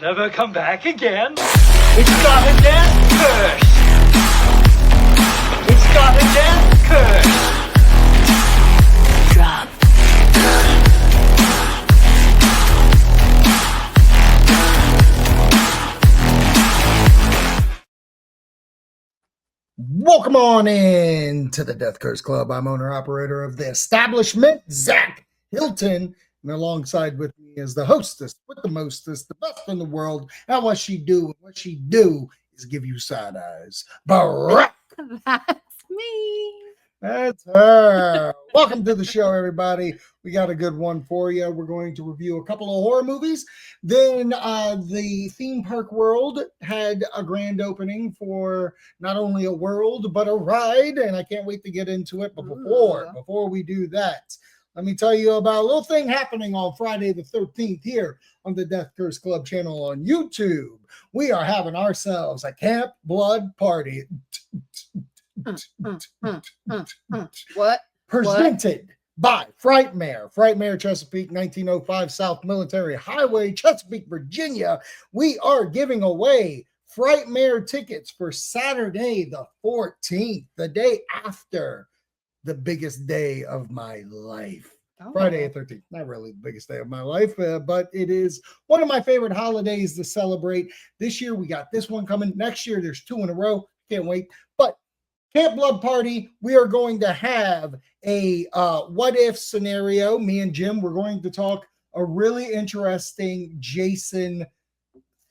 never come back again. It's got a death curse. It's got a death curse. Drop. Welcome on in to the Death Curse Club. I'm owner-operator of the establishment, Zach Hilton, and alongside with me is the hostess with the mostest, the best in the world. And what she do is give you side eyes. Barack. That's me. That's her. Welcome to the show, everybody. We got a good one for you. We're going to review a couple of horror movies. Then the theme park world had a grand opening for not only a world, but a ride. And I can't wait to get into it. But before we do that, let me tell you about a little thing happening on Friday the 13th here on the Death Curse Club channel on YouTube. We are having ourselves a Camp Blood Party. What? Presented by Frightmare Chesapeake, 1905 South Military Highway, Chesapeake, Virginia. We are giving away Frightmare tickets for Saturday the 14th, the day after the biggest day of my life. Friday the 13th, not really the biggest day of my life, but it is one of my favorite holidays to celebrate. This year we got this one coming. Next year there's two in a row. Can't wait. But Camp Blood Party, we are going to have a what if scenario. Me and Jim, we're going to talk a really interesting Jason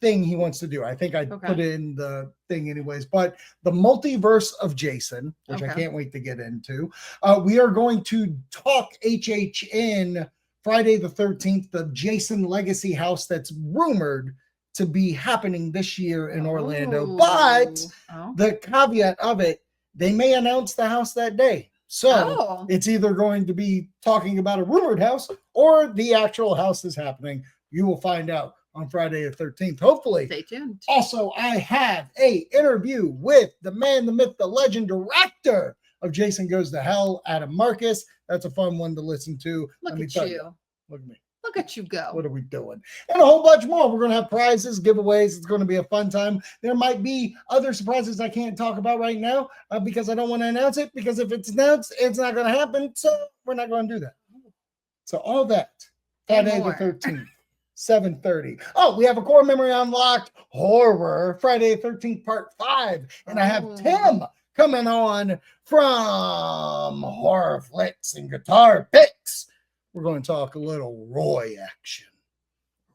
thing he wants to do. I think I put it in the thing anyways, but the multiverse of Jason, which I can't wait to get into. We are going to talk HHN Friday the 13th, the Jason Legacy house that's rumored to be happening this year in Orlando. But the caveat of it, they may announce the house that day. So it's either going to be talking about a rumored house or the actual house is happening. You will find out on Friday the 13th, hopefully. Stay tuned. Also, I have a interview with the man, the myth, the legend, director of Jason Goes to Hell, Adam Marcus. That's a fun one to listen to. Look at you. Look at me. Look at you go. What are we doing? And a whole bunch more. We're going to have prizes, giveaways. It's going to be a fun time. There might be other surprises I can't talk about right now because I don't want to announce it, because if it's announced, it's not going to happen. So we're not going to do that. So all that, Friday the 13th, 7:30. Oh, we have a core memory unlocked horror, Friday the 13th, part 5. And I have Tim coming on from Horror Flicks and Guitar Picks. We're going to talk a little Roy action.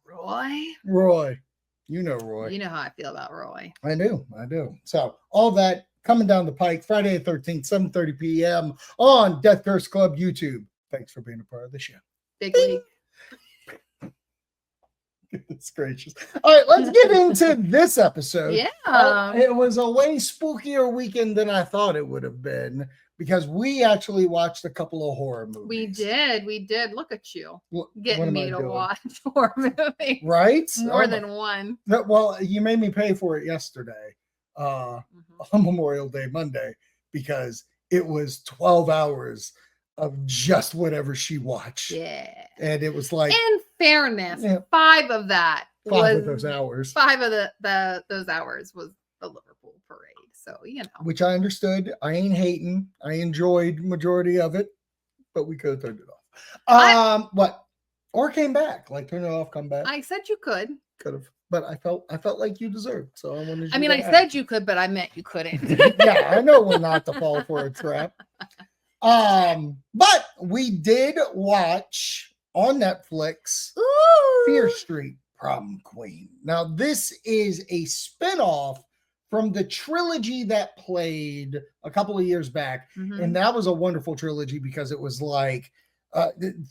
Roy. You know Roy. You know how I feel about Roy. I do. So all that coming down the pike, Friday the 13th, 7:30 p.m. on Death Curse Club YouTube. Thanks for being a part of the show. Big league. Goodness gracious. All right, let's get into this episode. Yeah. It was a way spookier weekend than I thought it would have been, because we actually watched a couple of horror movies. We did. Look at you. Getting me to watch horror movies. Right? More than one. Well, you made me pay for it yesterday, on Memorial Day Monday, because it was 12 hours of just whatever she watched. Yeah. And it was like, in fairness, 5 of that of those hours. 5 of those hours was the Liverpool parade. So, you know. Which I understood. I ain't hating. I enjoyed majority of it, but we could have turned it off. What? Or came back. Like turn it off, come back. I said you could. Could have. But I felt like you deserved. So I wanted you I mean, I said you could, but I meant you couldn't. Yeah, I know when not to fall for a trap. But we did watch on Netflix Fear Street Prom Queen. Now, this is a spinoff from the trilogy that played a couple of years back. And that was a wonderful trilogy because it was like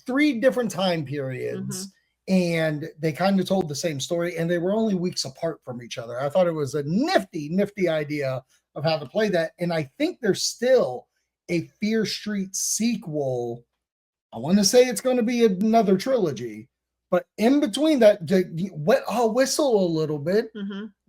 3 different time periods. And they kind of told the same story, and they were only weeks apart from each other. I thought it was a nifty idea of how to play that. And I think there's still a Fear Street sequel. I want to say it's going to be another trilogy, but in between that, I'll whistle a little bit.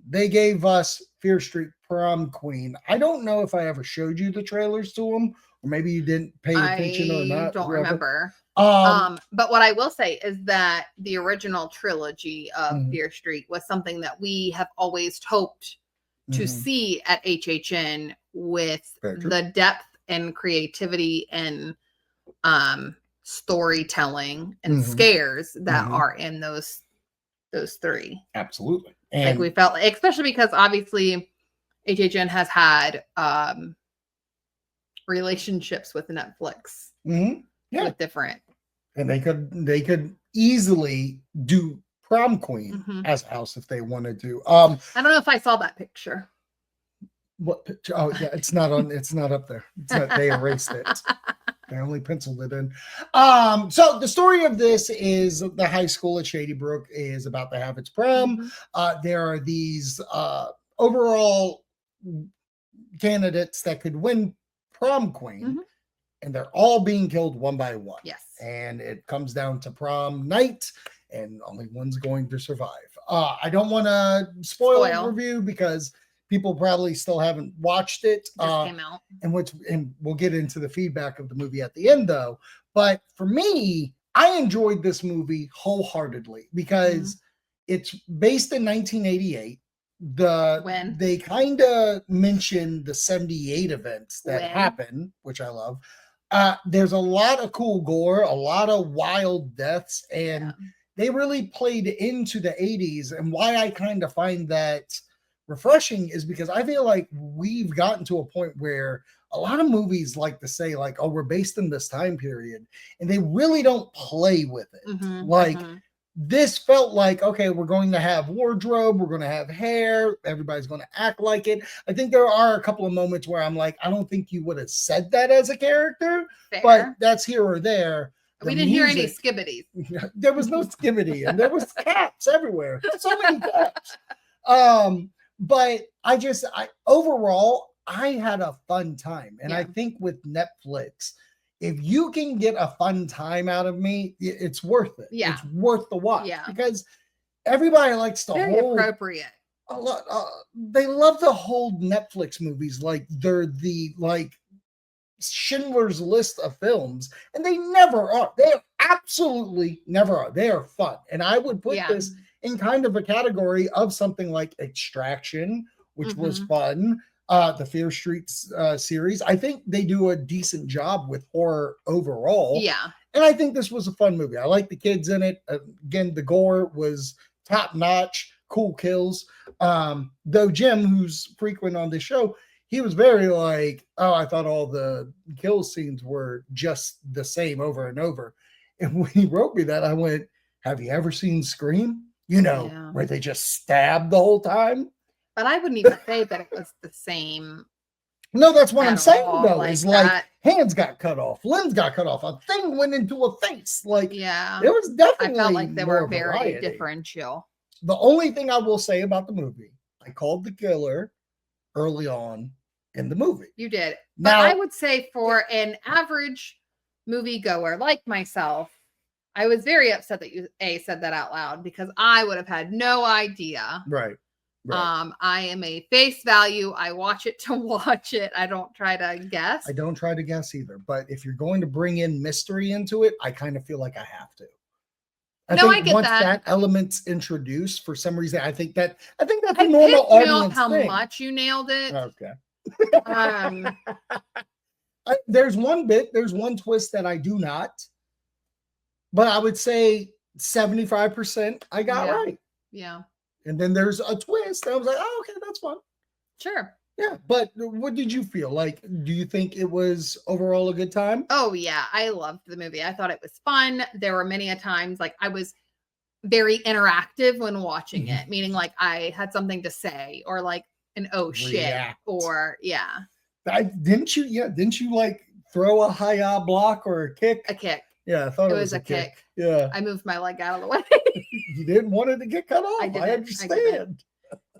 They gave us Fear Street Prom Queen. I don't know if I ever showed you the trailers to them, or maybe you didn't pay attention or not. I don't remember. But what I will say is that the original trilogy of Mhm. Fear Street was something that we have always hoped to Mhm. see at HHN with Very true. the depth and creativity and storytelling and Mhm. scares that Mhm. are in those three. Absolutely. Like And we felt, especially because obviously HHN has had relationships with Netflix Mhm. Yeah. with different. And they could easily do Prom Queen Mhm. as a house if they wanted to. I don't know if I saw that picture. What picture? Oh yeah, it's not up there. It's not, they erased it. They only penciled it in. So the story of this is the high school at Shady Brook is about to have its prom. Mhm. There are these overall candidates that could win Prom Queen, Mhm. and they're all being killed one by one. Yes. And it comes down to prom night, and only one's going to survive. I don't want to spoil the review because people probably still haven't watched it. Just came out. And we'll get into the feedback of the movie at the end, though. But for me, I enjoyed this movie wholeheartedly because it's based in 1988. They kind of mention the 78 events that happen, which I love. There's a lot of cool gore, a lot of wild deaths, and they really played into the 80s. And why I kind of find that refreshing is because I feel like we've gotten to a point where a lot of movies like to say, like, oh, we're based in this time period, and they really don't play with it. This felt like, okay, we're going to have wardrobe, we're going to have hair, everybody's going to act like it. I think there are a couple of moments where I'm like, I don't think you would have said that as a character, but that's here or there. We didn't hear any skibbities. There was no skibbity, and there was cats everywhere. So many cats. But overall, I had a fun time. And I think with Netflix, if you can get a fun time out of me, it's worth it. Yeah. It's worth the watch. Yeah. Because everybody likes to hold appropriate. A lot. They love to hold Netflix movies like they're the Schindler's List of films, and they never are. They absolutely never are. They are fun. And I would put this in kind of a category of something like Extraction, which was fun. The Fear Street series. I think they do a decent job with horror overall. Yeah. And I think this was a fun movie. I like the kids in it. Again, the gore was top notch, cool kills. Though Jim, who's frequent on the show, he was very like, oh, I thought all the kill scenes were just the same over and over. And when he wrote me that, I went, have you ever seen Scream? Where they just stab the whole time? But I wouldn't even say that it was the same. No, that's what I'm saying, though. Like is like hands got cut off, limbs got cut off, a thing went into a face. Like, there was definitely. I felt like they were very variety. differential. The only thing I will say about the movie, I called the killer early on in the movie. You did. Now, but I would say for an average moviegoer like myself, I was very upset that you said that out loud because I would have had no idea. Right. I am a face value. I watch it to watch it. I don't try to guess. I don't try to guess either. But if you're going to bring in mystery into it, I kind of feel like I have to. I get once that element's introduced, for some reason, I think that's a normal audience how thing. much you nailed it. Okay. There's one twist that I do not, but I would say 75% I got right. Yeah. And then there's a twist. I was like, oh, okay, that's fun. Sure. Yeah. But what did you feel like? Do you think it was overall a good time? Oh, yeah. I loved the movie. I thought it was fun. There were many a times like I was very interactive when watching it, meaning like I had something to say or like an oh shit or Didn't you like throw a high block or a kick? A kick. Yeah, I thought it was a kick. Yeah. I moved my leg out of the way. You didn't want it to get cut off. I understand.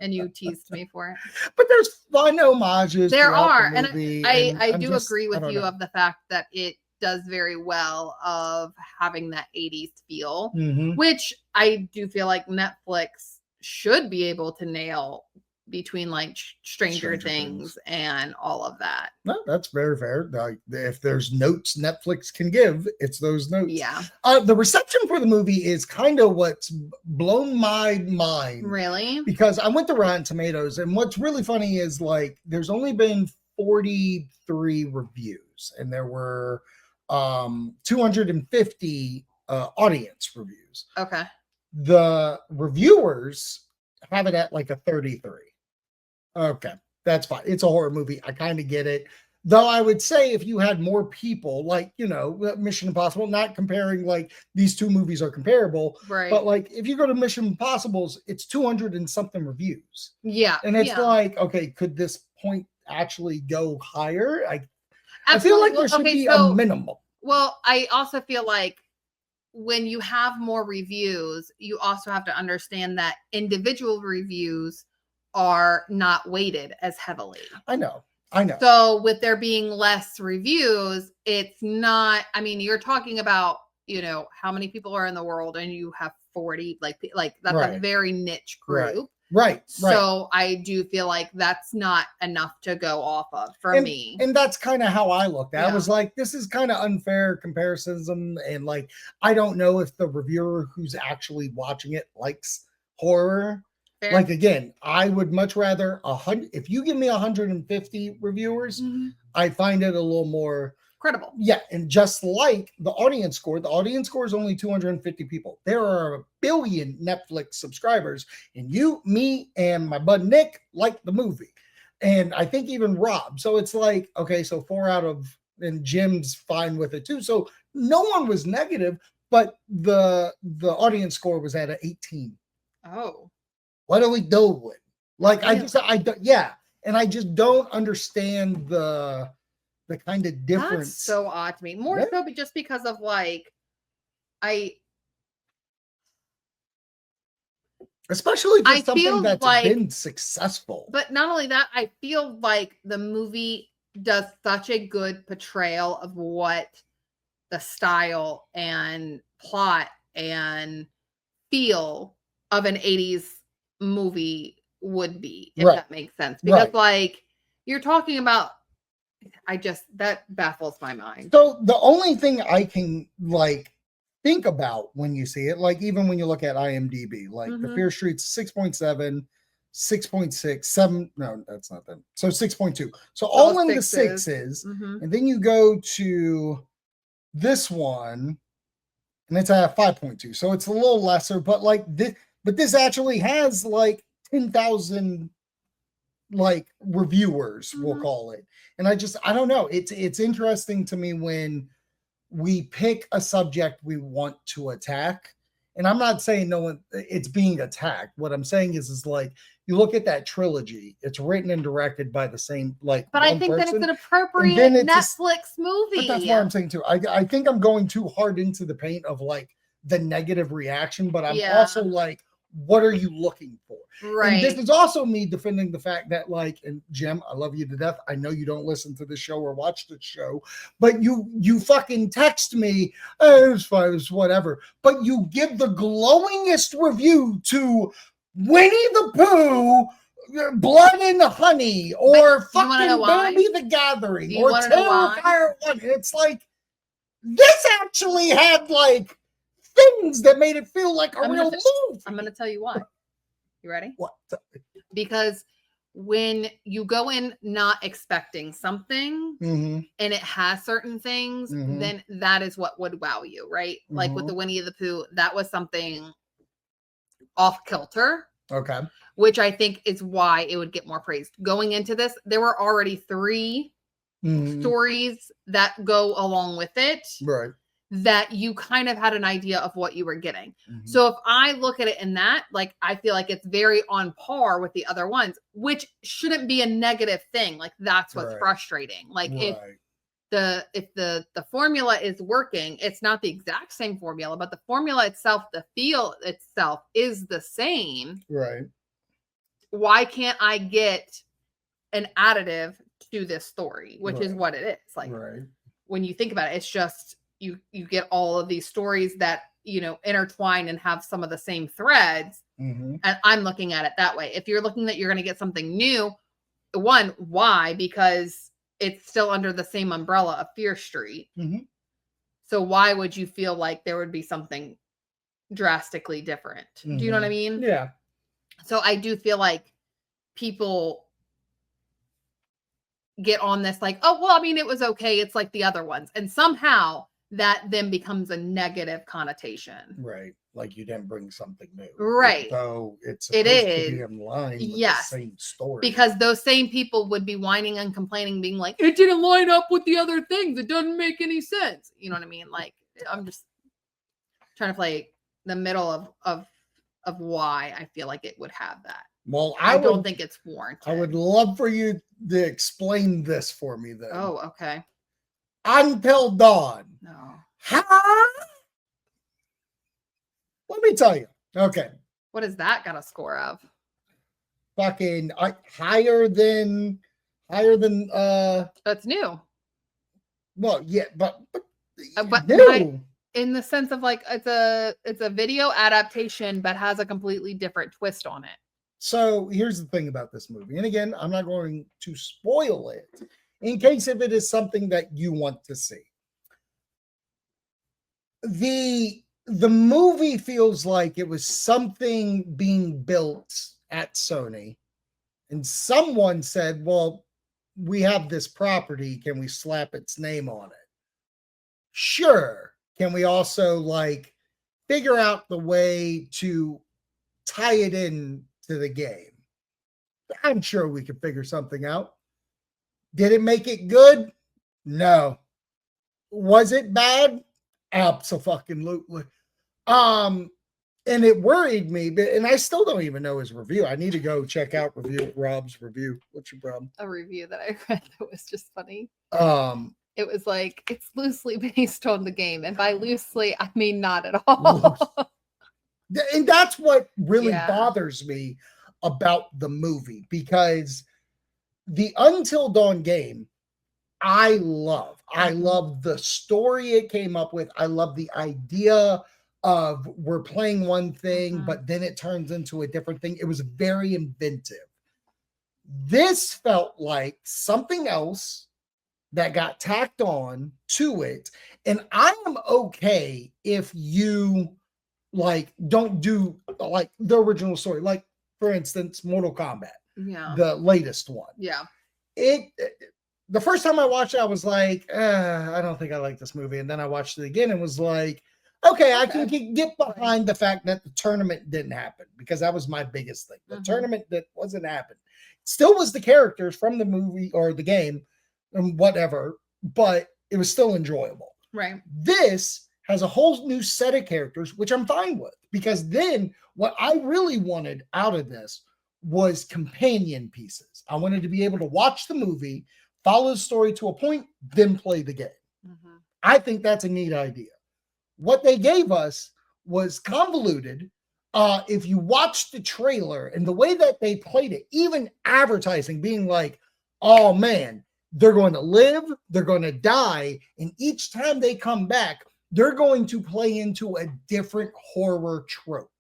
And you teased me for it. But there's fun homages. There are. And I do agree with you of the fact that it does very well of having that 80s feel, which I do feel like Netflix should be able to nail between like Stranger Things and all of that. No, that's very fair. If there's notes Netflix can give, it's those notes. Yeah. The reception for the movie is kind of what's blown my mind. Really? Because I went to Rotten Tomatoes, and what's really funny is like there's only been 43 reviews, and there were 250 audience reviews. Okay. The reviewers have it at like a 33. Okay, that's fine. It's a horror movie. I kind of get it. Though I would say if you had more people, like, you know, Mission Impossible, not comparing like these two movies are comparable, right? But like if you go to Mission Impossibles, it's 200 and something reviews. Yeah. And it's like, okay, could this point actually go higher? I Absolutely. feel like there should be a minimum. Well, I also feel like when you have more reviews, you also have to understand that individual reviews are not weighted as heavily. I know. So with there being less reviews, it's not, I mean, you're talking about, you know, how many people are in the world and you have 40, like that's a very niche group. Right. So I do feel like that's not enough to go off of for me. And that's kind of how I looked at it. I was like, this is kind of unfair comparisons. And like, I don't know if the reviewer who's actually watching it likes horror. Fair. Like, again, I would much rather 100. If you give me 150 reviewers, I find it a little more credible. Yeah. And just like the audience score is only 250 people. There are 1 billion Netflix subscribers, and you, me, and my bud Nick like the movie. And I think even Rob. So it's like, okay, so 4 out of, and Jim's fine with it too. So no one was negative, but the audience score was at an 18. Oh. What are we doing? Like, I just don't understand the kind of difference. That's so odd to me. More so just because of like, especially for something that's been successful. But not only that, I feel like the movie does such a good portrayal of what the style and plot and feel of an 80s movie would be, if that makes sense. Because like you're talking about, that baffles my mind. So the only thing I can like think about when you see it, like even when you look at IMDb, like the Fear Street's 6.7, 6.6, 7. No, that's not them. So 6.2. So all in the sixes. And then you go to this one and it's at 5.2. So it's a little lesser, but like this. But this actually has like 10,000 like reviewers, we'll call it. And I don't know. It's interesting to me when we pick a subject we want to attack. And I'm not saying it's being attacked. What I'm saying is like, you look at that trilogy, it's written and directed by the same, like, but I think that it's an appropriate Netflix movie. But that's what I'm saying too. I think I'm going too hard into the paint of like the negative reaction, but I'm also like, what are you looking for? Right. And this is also me defending the fact that, like, and Jim, I love you to death. I know you don't listen to the show or watch the show, but you fucking text me, it was fine, it was whatever. But you give the glowingest review to Winnie the Pooh, Blood and Honey, or fucking Baby the Gathering, or Terrifier 1. It's like, this actually had like things that made it feel like a real movie. I'm going to tell you why. You ready? What? Because when you go in not expecting something and it has certain things, then that is what would wow you, right? Like with the Winnie the Pooh, that was something off kilter. Okay. Which I think is why it would get more praised. Going into this, there were already 3 stories that go along with it. Right. That you kind of had an idea of what you were getting. So if I look at it in that, like, I feel like it's very on par with the other ones, which shouldn't be a negative thing. Like, that's what's frustrating. Like if the formula is working, it's not the exact same formula, but the formula itself, the feel itself is the same. Right. Why can't I get an additive to this story, which is what it is. Like when you think about it, it's just, you get all of these stories that, you know, intertwine and have some of the same threads, Mhm. And I'm looking at it that way. If you're looking that you're going to get something new, one, why? Because it's still under the same umbrella of Fear Street. Mhm. So why would you feel like there would be something drastically different? Do you know what I mean? Yeah. So I do feel like people get on this like, oh, well, I mean, it was okay. It's like the other ones. And somehow that then becomes a negative connotation. Right. Like you didn't bring something new. Right. Though it's It supposed to is. be in line with Yes. the same story. Because those same people would be whining and complaining, being like, it didn't line up with the other things. It doesn't make any sense. You know what I mean? Like, I'm just trying to play the middle of why I feel like it would have that. Well, I don't think it's warranted. I would love for you to explain this for me then. Oh, okay. Until Dawn. No. Huh? Let me tell you. Okay. What has that got a score of? Fucking higher than That's new. well, yeah, but new. In the sense of like it's a video adaptation but has a completely different twist on it. So here's the thing about this movie. And again, I'm not going to spoil it in case if it is something that you want to see. The movie feels like it was something being built at Sony. And someone said, well, we have this property. Can we slap its name on it? Sure. Can we also like figure out the way to tie it in to the game? I'm sure we could figure something out. Did it make it good? No. Was it bad? Absolutely. And it worried me, and I still don't even know his review. I need to go check out Rob's review. What's your problem? A review that I read that was just funny. It was like, it's loosely based on the game. And by loosely, I mean not at all. And that's what really bothers me about the movie, because the Until Dawn game, I love. I love the story it came up with. I love the idea of we're playing one thing, but then it turns into a different thing. It was very inventive. This felt like something else that got tacked on to it. And I am okay if you like don't do like the original story. Like, for instance, Mortal Kombat. Yeah. The latest one. Yeah. The first time I watched it, I was like, I don't think I like this movie. And then I watched it again and was like, okay, I can get behind the fact that the tournament didn't happen, because that was my biggest thing. The tournament that wasn't happening. Still was the characters from the movie or the game and whatever, but it was still enjoyable. Right. This has a whole new set of characters, which I'm fine with, because then what I really wanted out of this was companion pieces. I wanted to be able to watch the movie, follow the story to a point, then play the game. I think that's a neat idea. What they gave us was convoluted. If you watch the trailer and the way that they played it, even advertising being like, oh man, they're going to live, they're going to die, and each time they come back, they're going to play into a different horror trope.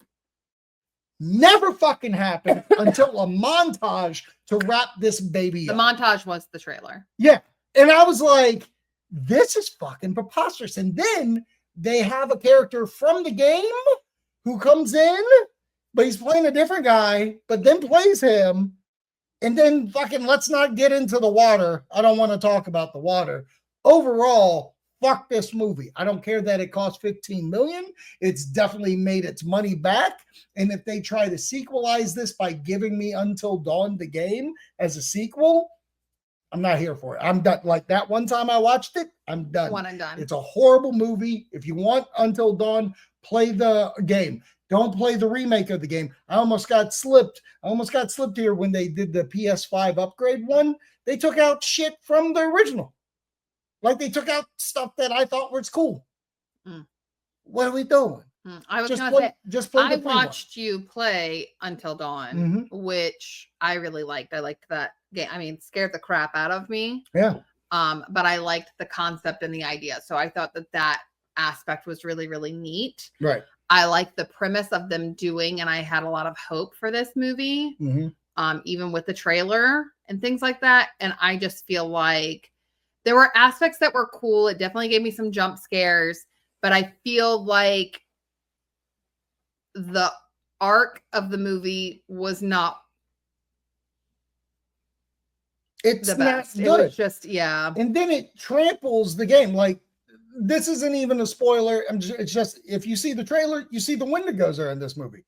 Never fucking happened until a montage to wrap this baby up. The montage was the trailer. Yeah. And I was like, this is fucking preposterous. And then they have a character from the game who comes in, but he's playing a different guy, but then plays him. And then fucking let's not get into the water. I don't want to talk about the water. Overall, fuck this movie. I don't care that it cost $15 million. It's definitely made its money back. And if they try to sequelize this by giving me Until Dawn the game as a sequel, I'm not here for it. I'm done. Like that one time I watched it, I'm done. One and done. It's a horrible movie. If you want Until Dawn, play the game. Don't play the remake of the game. I almost got slipped. Here when they did the PS5 upgrade one. They took out shit from the original. Like they took out stuff that I thought was cool. What are we doing? I was just play. I watched you play Until Dawn, which I really liked. I liked that game. I mean, scared the crap out of me. Yeah. But I liked the concept and the idea. So I thought that aspect was really, really neat. Right. I like the premise of them doing, and I had a lot of hope for this movie, even with the trailer and things like that. And I just feel like there were aspects that were cool. It definitely gave me some jump scares, but I feel like the arc of the movie was not it's the not best. good. It was just, yeah. And then it tramples the game. Like, this isn't even a spoiler. It's just, if you see the trailer, you see the Wendigos are in this movie.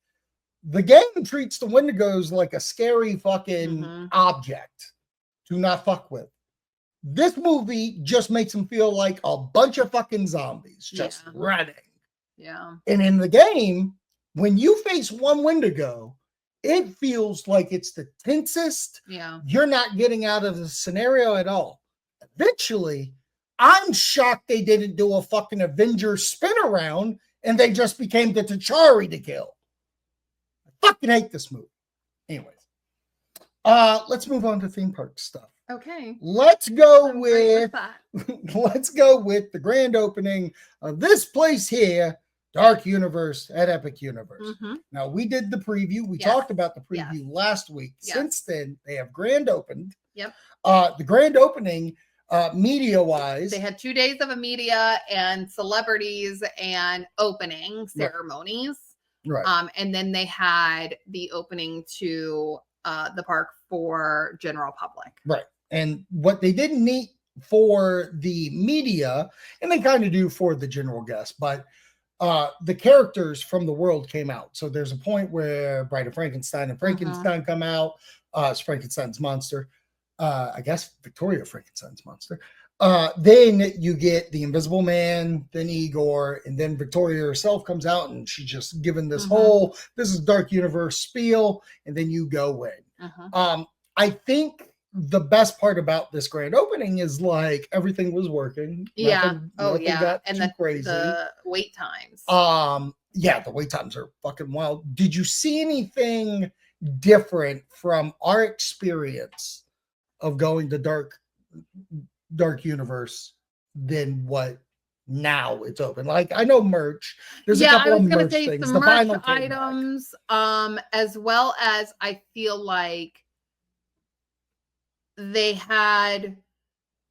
The game treats the Wendigos like a scary fucking object to not fuck with. This movie just makes them feel like a bunch of fucking zombies just running. Yeah. And in the game, when you face one Wendigo, it feels like it's the tensest. Yeah. You're not getting out of the scenario at all. Eventually, I'm shocked they didn't do a fucking Avengers spin around and they just became the T'Chari to kill. I fucking hate this movie. Anyways, let's move on to theme park stuff. Okay. Let's go I'm great with let's go with the grand opening of this place here, Dark Universe at Epic Universe. Now, we did the preview. We talked about the preview last week. Since then, they have grand opened. Yep. The grand opening, media-wise, they had 2 days of a media and celebrities and opening ceremonies. Right. And then they had the opening to the park for general public. Right. And what they didn't need for the media, and they kind of do for the general guests, but the characters from the world came out. So there's a point where Bride of Frankenstein and Frankenstein come out. It's Frankenstein's monster. I guess Victoria Frankenstein's monster. Then you get the Invisible Man, then Igor, and then Victoria herself comes out, and she's just given this whole, this is Dark Universe spiel, and then you go in. I think the best part about this grand opening is like everything was working. Nothing got and too crazy. The wait times. Yeah, the wait times are fucking wild. Did you see anything different from our experience of going to Dark Universe than what now it's open? Like, I know merch. There's a couple of merch things. Some the merch vinyl items, as well as I feel like they had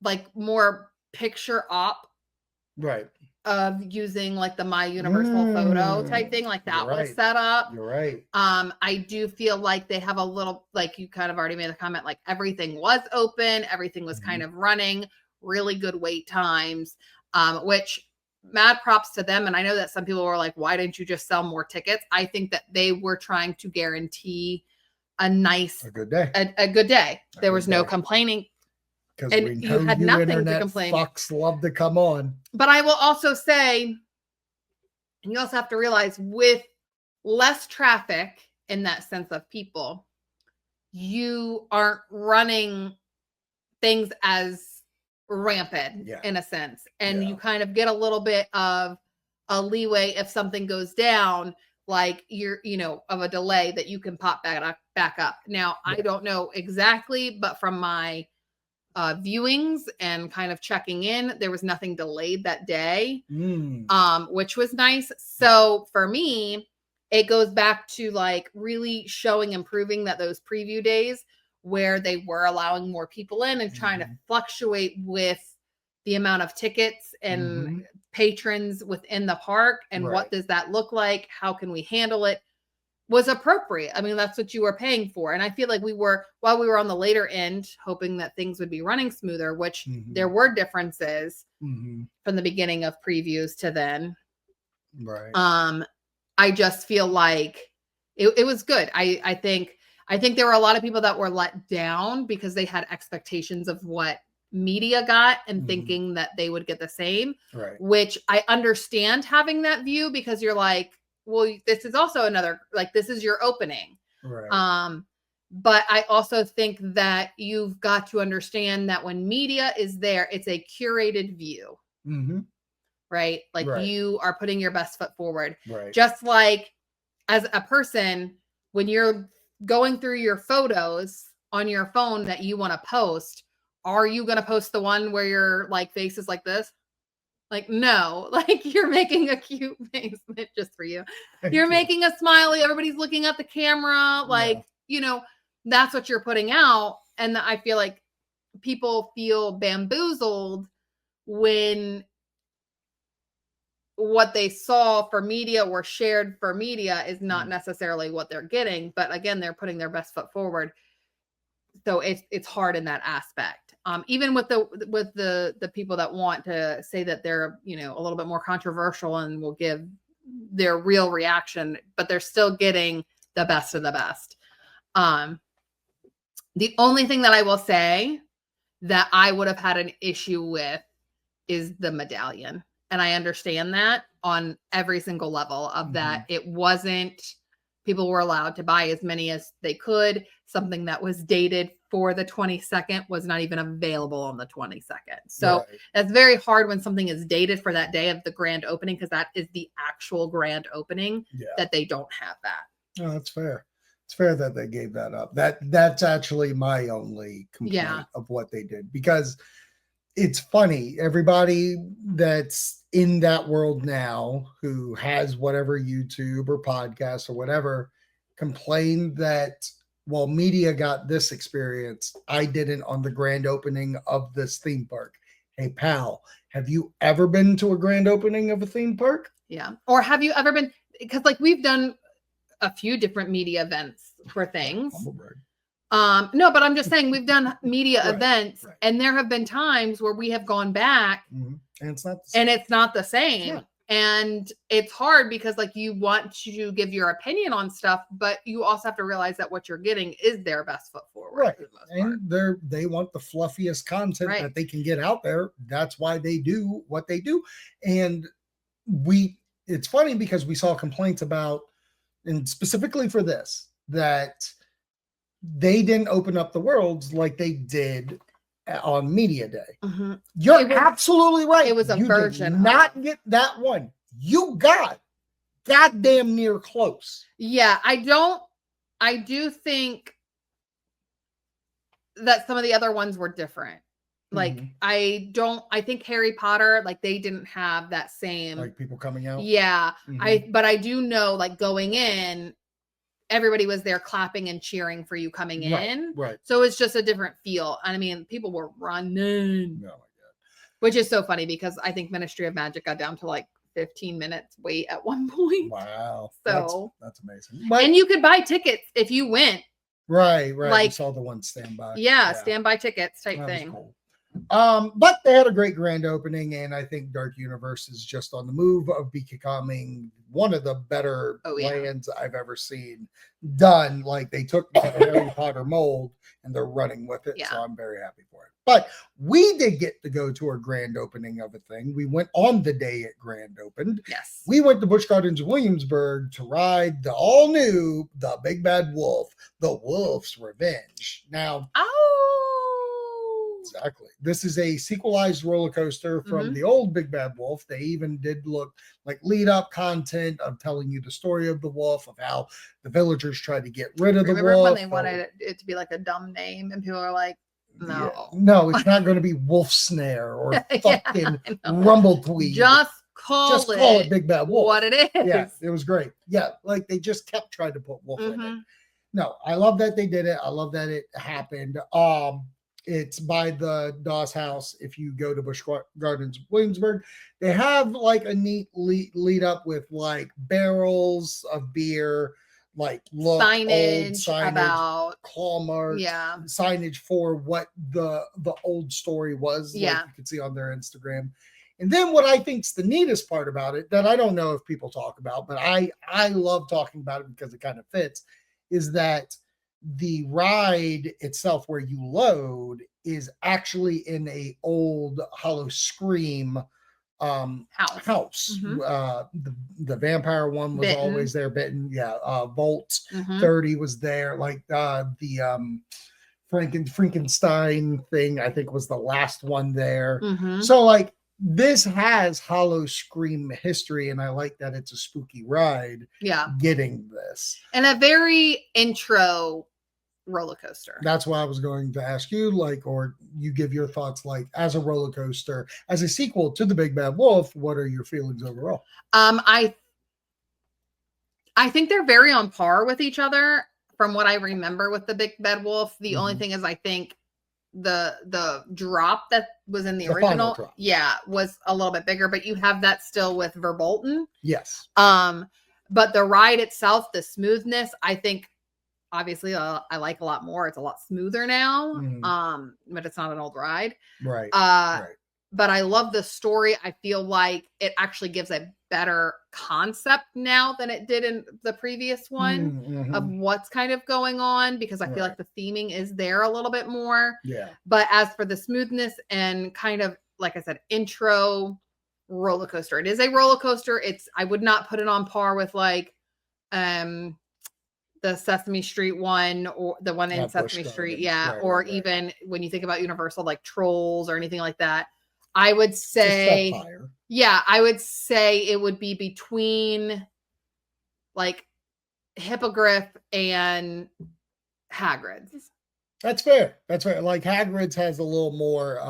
like more picture op, right, of using like the My Universal Photo type thing, like that was set up. You're right. I do feel like they have a little, like you kind of already made a comment, like everything was open, everything was kind of running, really good wait times, which mad props to them. And I know that some people were like, why didn't you just sell more tickets? I think that they were trying to guarantee a good day. A good day. There was no complaining. And you had nothing to complain. Fucks love to come on. But I will also say, and you also have to realize, with less traffic in that sense of people, you aren't running things as rampant in a sense. And you kind of get a little bit of a leeway if something goes down, like of a delay that you can pop back up. Now, I don't know exactly, but from my viewings and kind of checking in, there was nothing delayed that day, which was nice. So for me, it goes back to like really showing and proving that those preview days where they were allowing more people in and trying to fluctuate with the amount of tickets and patrons within the park and what does that look like? How can we handle it? Was appropriate. I mean, that's what you were paying for. And I feel like while we were on the later end, hoping that things would be running smoother, which there were differences from the beginning of previews to then. Right. I just feel like it was good. I think there were a lot of people that were let down because they had expectations of what media got and thinking that they would get the same, which I understand having that view, because you're like, well, this is also another, like, this is your opening. Right. But I also think that you've got to understand that when media is there, it's a curated view, right? Like you are putting your best foot forward. Right. Just like as a person, when you're going through your photos on your phone that you want to post, are you going to post the one where your like face is like this? Like, no, like you're making a cute face just for you. Thank You're you. making a smiley. Everybody's looking at the camera. Like, you know, that's what you're putting out. And I feel like people feel bamboozled when what they saw for media or shared for media is not necessarily what they're getting. But again, they're putting their best foot forward. So it's hard in that aspect. Even with the people that want to say that they're, you know, a little bit more controversial and will give their real reaction, but they're still getting the best of the best. The only thing that I will say that I would have had an issue with is the medallion. And I understand that on every single level of that. It wasn't, people were allowed to buy as many as they could. Something that was dated for the 22nd was not even available on the 22nd. So that's very hard when something is dated for that day of the grand opening, because that is the actual grand opening, that they don't have that. Oh, that's fair. It's fair that they gave that up. That's actually my only complaint of what they did, because it's funny. Everybody that's in that world now who has whatever YouTube or podcast or whatever complained that, well, media got this experience, I didn't on the grand opening of this theme park. Hey, pal, have you ever been to a grand opening of a theme park? Yeah. Or have you ever been, because like we've done a few different media events for things. No, but I'm just saying we've done media events, and there have been times where we have gone back and it's not the same. And it's hard because like you want to give your opinion on stuff, but you also have to realize that what you're getting is their best foot forward. And they want the fluffiest content that they can get out there. That's why they do what they do. And it's funny because we saw complaints about, and specifically for this, that they didn't open up the worlds like they did on Media Day. You're absolutely right. It was a version. Did not get that one. You got goddamn near close. Yeah, I do think that some of the other ones were different. Like I think Harry Potter, like they didn't have that same, like people coming out. Yeah. But I do know, like going in, everybody was there clapping and cheering for you coming in. So it's just a different feel. And I mean, people were running. Oh my God. Which is so funny because I think Ministry of Magic got down to like 15 minutes wait at one point. Wow. So that's amazing. And you could buy tickets if you went. Right. Like, I saw the one standby. Yeah, standby tickets type that thing. Cool. But they had a great grand opening, and I think Dark Universe is just on the move of becoming one of the better lands I've ever seen done. Like they took the Harry Potter mold and they're running with it. So I'm very happy for it. But we did get to go to a grand opening of a thing. We went on the day it grand opened. Yes. We went to Busch Gardens, Williamsburg to ride the all new, the Big Bad Wolf, the Wolf's Revenge. Now, exactly. This is a sequelized roller coaster from the old Big Bad Wolf. They even did look like lead up content of telling you the story of the wolf, of how the villagers tried to get rid of the wolf. Remember when they wanted it to be like a dumb name and people are like, no. Yeah. No, it's not going to be Wolf Snare or fucking Rumbletweed. Just call it Big Bad Wolf. What it is. Yeah, it was great. Yeah, like they just kept trying to put wolf in it. No, I love that they did it. I love that it happened. It's by the Doss House. If you go to Busch Gardens, Williamsburg, they have like a neat lead up with like barrels of beer, like signage about claw marks, signage for what the old story was. Like you can see on their Instagram. And then what I think's the neatest part about it, that I don't know if people talk about, but I love talking about it because it kind of fits, is that the ride itself where you load is actually in a old Hollow Scream house. The vampire one was always there. Bitten. Volt 30 was there. Like the Frankenstein thing, I think, was the last one there. So like this has Hollow Scream history, and I like that it's a spooky ride. Getting this and a very intro roller coaster. That's why I was going to ask you, like, or you give your thoughts, like, as a roller coaster, as a sequel to The Big Bad Wolf, what are your feelings overall? I think they're very on par with each other from what I remember with The Big Bad Wolf. The only thing is, I think the drop that was in the original, was a little bit bigger, but you have that still with Verbolten. Yes. But the ride itself, the smoothness, I think obviously I like a lot more. It's a lot smoother now. But it's not an old ride. Right. But I love the story. I feel like it actually gives a better concept now than it did in the previous one of what's kind of going on, because I feel like the theming is there a little bit more. Yeah. But as for the smoothness and kind of, like I said, intro roller coaster, it is a roller coaster. I would not put it on par with like the Sesame Street one, or the one in Sesame Street. Or even when you think about Universal, like Trolls or anything like that. I would say, I would say it would be between like Hippogriff and Hagrid's. That's fair. Like Hagrid's has a little more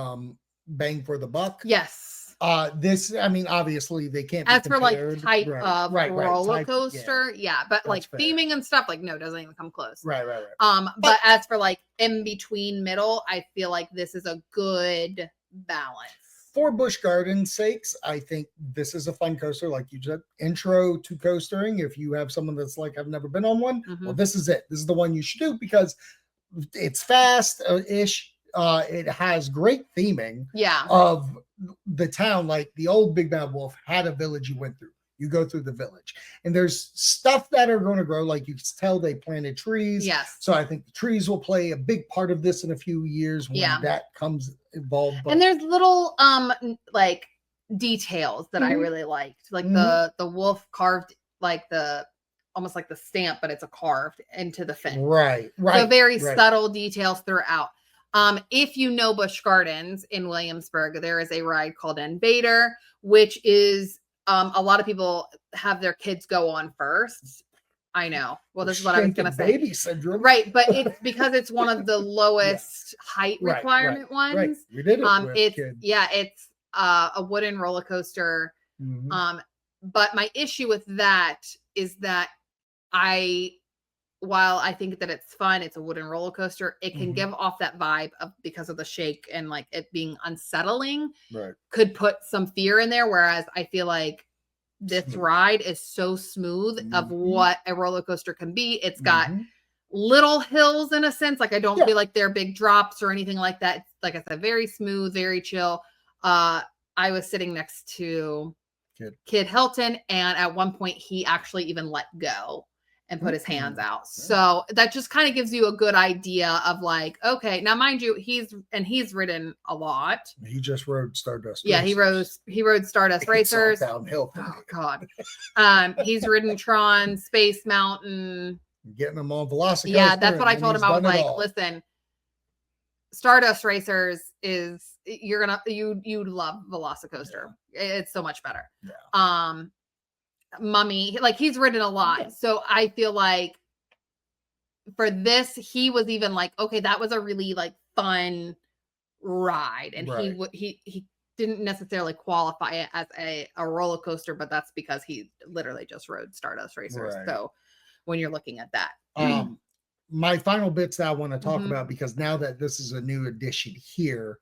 bang for the buck. Yes. This, I mean, obviously they can't be as for like compared. type of roller coaster, but like fair. theming and stuff, like no, doesn't even come close. Right. But as for like in between middle, I feel like this is a good balance. For Busch Gardens' sakes, I think this is a fun coaster, like you said, intro to coastering. If you have someone that's like, I've never been on one, well, this is it. This is the one you should do because it's fast-ish. It has great theming of the town. Like the old Big Bad Wolf had a village you went through. You go through the village, and there's stuff that are going to grow. Like you can tell, they planted trees. Yes. So I think the trees will play a big part of this in a few years when that comes involved. But and there's little like details that I really liked, like the wolf carved like almost like the stamp, but it's a carved into the fin. Right. So very subtle details throughout. If you know Busch Gardens in Williamsburg, there is a ride called Invader, which is a lot of people have their kids go on first. I know. Well, this is what I was going to say. Baby syndrome. Right. But it's because it's one of the lowest height requirement ones. Right. We did it with kids. It's a wooden roller coaster. But my issue with that is that while I think that it's fun, it's a wooden roller coaster, it can give off that vibe of, because of the shake and like it being unsettling, could put some fear in there. Whereas I feel like this ride is so smooth of what a roller coaster can be. It's got little hills in a sense. Like I don't feel like they're big drops or anything like that. It's, like I said, very smooth, very chill. I was sitting next to Kid Hilton, and at one point he actually even let go and put his hands out. So that just kind of gives you a good idea of like, okay, now mind you, he's ridden a lot. He just rode Stardust. Yeah, Racers. he rode Stardust Racers. Downhill. Oh God. He's ridden Tron, Space Mountain. Getting him on Velocicoaster. Yeah, that's what I told him. I was like, listen, Stardust Racers is you love Velocicoaster. It's so much better. Mummy, like he's ridden a lot. So I feel like for this, he was even like, okay, that was a really like fun ride. And he didn't necessarily qualify it as a roller coaster, but that's because he literally just rode Stardust Racers. So when you're looking at that. My final bits that I want to talk about, because now that this is a new addition here.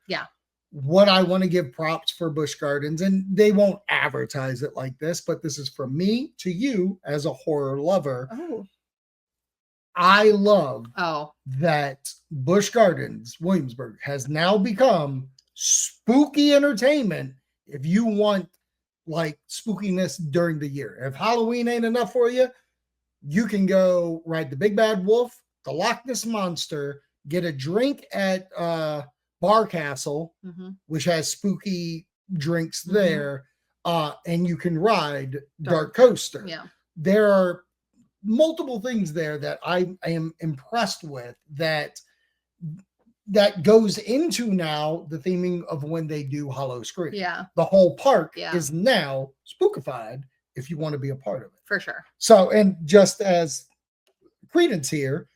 What I want to give props for Busch Gardens, and they won't advertise it like this, but this is from me to you as a horror lover. I love that Busch Gardens, Williamsburg, has now become spooky entertainment. If you want like spookiness during the year, if Halloween ain't enough for you, you can go ride the Big Bad Wolf, the Loch Ness Monster, get a drink at Bar Castle, which has spooky drinks there, and you can ride Dark Coaster. There are multiple things there that I am impressed with that goes into now the theming of when they do Hollow Scream. The whole park is now spookified if you want to be a part of it. For sure. So, and just as credence here,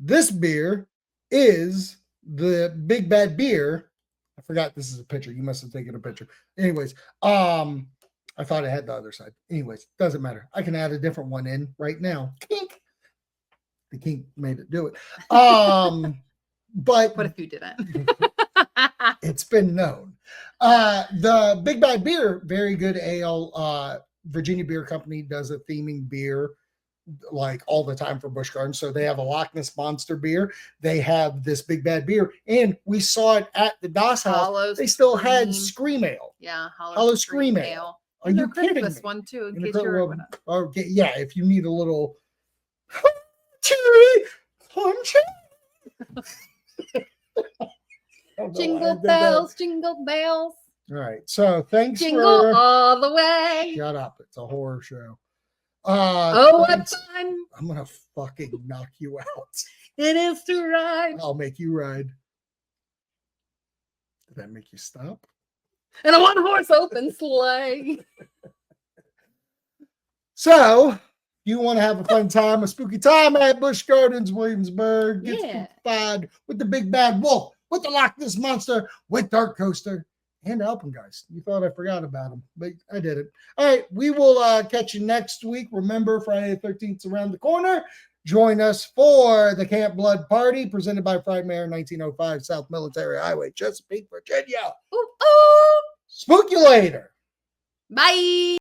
This beer is the Big Bad Beer. I forgot this is a picture. You must have taken a picture. Anyways, I thought it had the other side. Anyways, doesn't matter. I can add a different one in right now. Kink. The kink made it do it. But What if you didn't? it's been known. The Big Bad Beer, very good ale. Virginia Beer Company does a theming beer like all the time for Busch Gardens. So they have a Loch Ness Monster beer. They have this Big Bad Beer. And we saw it at the Das House. Hollow They still had Scream. Scream Ale. Yeah, Hollow Scream Ale. Are And you their kidding Christmas me? one too, in In case the you're crowd, okay, yeah, if you need a little cherry jingle bells, jingle bells, All right, so thanks jingle for all the way. shut up. It's a horror show. Oh, what thanks. fun I'm gonna fucking knock you out. it is to ride I'll make you ride. Did that make you stop? in a one-horse open sleigh. So, you want to have a fun time, a spooky time at Busch Gardens, Williamsburg. Get Yeah. spookified with the Big Bad Wolf, with the Loch Ness Monster, with Dark Coaster, and Alpengeist. You thought I forgot about them, but I didn't. All right, we will catch you next week. Remember, Friday the 13th is around the corner. Join us for the Camp Blood Party presented by Frightmare 1905 South Military Highway, Chesapeake, Virginia. Ooh, ooh. Spook you later. Bye.